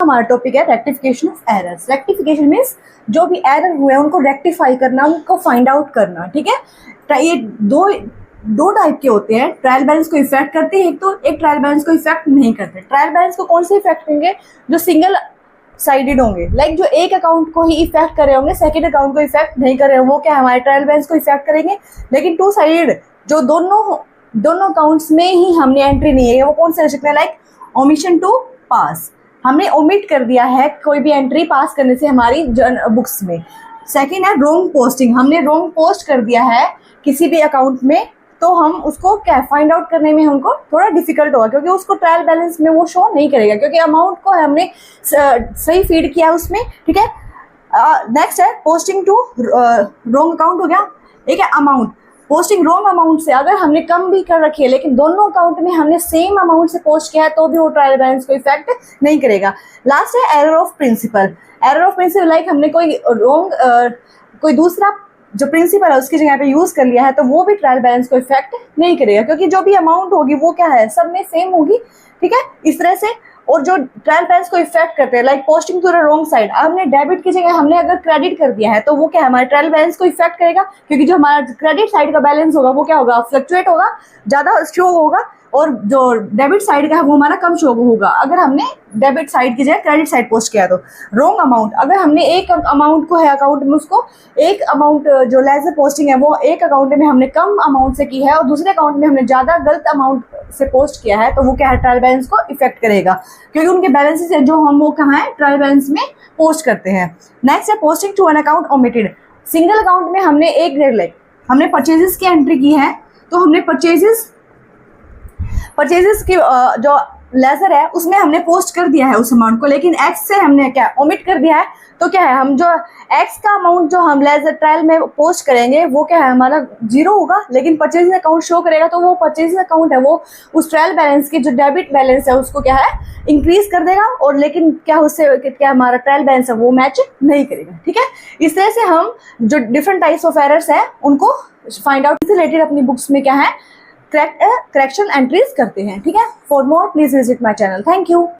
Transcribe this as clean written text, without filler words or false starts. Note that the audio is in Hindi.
हमारा टॉपिक है rectification of errors. Rectification means जो भी एरर हुए उनको रेक्टिफाई करना, उनको फाइंड आउट करना। ठीक है, ये दो टाइप के होते हैं। ट्रायल बैलेंस को इफेक्ट करते हैं एक ट्रायल बैलेंस को इफेक्ट नहीं करते। ट्रायल बैलेंस को कौन से इफेक्ट होंगे? जो सिंगल साइडेड होंगे, लाइक जो एक अकाउंट को ही इफेक्ट कर रहे होंगे, सेकेंड अकाउंट को इफेक्ट नहीं कर रहे होंगे, वो क्या हमारे ट्रायल बैलेंस को इफेक्ट करेंगे। लेकिन टू साइडेड जो दोनों अकाउंट्स में ही हमने एंट्री नहीं है, वो कौन से सकते हैं? लाइक ओमिशन टू पास, हमने ओमिट कर दिया है कोई भी एंट्री पास करने से हमारी बुक्स में। सेकेंड है रोंग पोस्टिंग, हमने रोंग पोस्ट कर दिया है किसी भी अकाउंट में, तो हम उसको क्या फाइंड आउट करने में हमको थोड़ा डिफिकल्ट होगा, क्योंकि उसको ट्रायल बैलेंस में वो शो नहीं करेगा, क्योंकि अमाउंट को हमने सही फीड किया उसमें। ठीक है, नेक्स्ट है पोस्टिंग टू रोंग अकाउंट हो गया। एक है अमाउंट, पोस्टिंग रोंग अमाउंट से अगर हमने कम भी कर रखी है लेकिन दोनों अकाउंट में हमने सेम अमाउंट से पोस्ट किया है तो भी वो ट्रायल बैलेंस को इफेक्ट नहीं करेगा। लास्ट है error of principle. Error of principle like हमने कोई दूसरा जो प्रिंसिपल है उसकी जगह पे यूज कर लिया है, तो वो भी ट्रायल बैलेंस को इफेक्ट नहीं करेगा, क्योंकि जो भी अमाउंट होगी वो क्या है, सब में सेम होगी। ठीक है, इस तरह से। और जो ट्रायल बैलेंस को इफेक्ट करते हैं like posting to the wrong side, हमने डेबिट की जगह हमने अगर क्रेडिट कर दिया है तो वो क्या है, हमारे ट्रायल बैलेंस को इफेक्ट करेगा, क्योंकि जो हमारा क्रेडिट साइड का बैलेंस होगा वो क्या होगा, फ्लक्चुएट होगा, ज्यादा शो होगा, और जो डेबिट साइड का है वो हमारा कम शो होगा अगर हमने डेबिट साइड की जगह क्रेडिट साइड पोस्ट किया। तो रॉन्ग अमाउंट, अगर हमने एक अमाउंट को है अकाउंट में, उसको एक अमाउंट जो लेजर पोस्टिंग है वो एक अकाउंट में हमने कम अमाउंट से की है और दूसरे अकाउंट में हमने ज्यादा गलत अमाउंट से पोस्ट किया है, तो वो क्या है, ट्रायल बैलेंस को इफेक्ट करेगा, क्योंकि उनके बैलेंसेस जो हम वो कहाँ है, ट्रायल बैलेंस में पोस्ट करते हैं। नेक्स्ट है posting to an account omitted. Single account में हमने हमने परचेजेस की एंट्री की है, तो हमने परचेजेस की जो लेजर है उसमें हमने पोस्ट कर दिया है उस अमाउंट को, लेकिन एक्स से हमने क्या ओमिट कर दिया है, तो क्या है, हम जो एक्स का अमाउंट जो हम लेजर ट्रायल में पोस्ट करेंगे वो क्या है, हमारा 0 होगा, लेकिन परचेजिंग अकाउंट शो करेगा, तो वो परचेजिंग अकाउंट है वो उस ट्रायल बैलेंस की जो डेबिट बैलेंस है उसको क्या है, इंक्रीज कर देगा, और लेकिन क्या उससे क्या हमारा ट्रायल बैलेंस है वो मैच नहीं करेगा। ठीक है, इस तरह से हम जो डिफरेंट टाइप्स ऑफ एरर्स है उनको फाइंड आउट रिलेटेड अपनी बुक्स में क्या है, करेक्शन एंट्रीज करते हैं। ठीक है, for more please visit my channel. Thank you.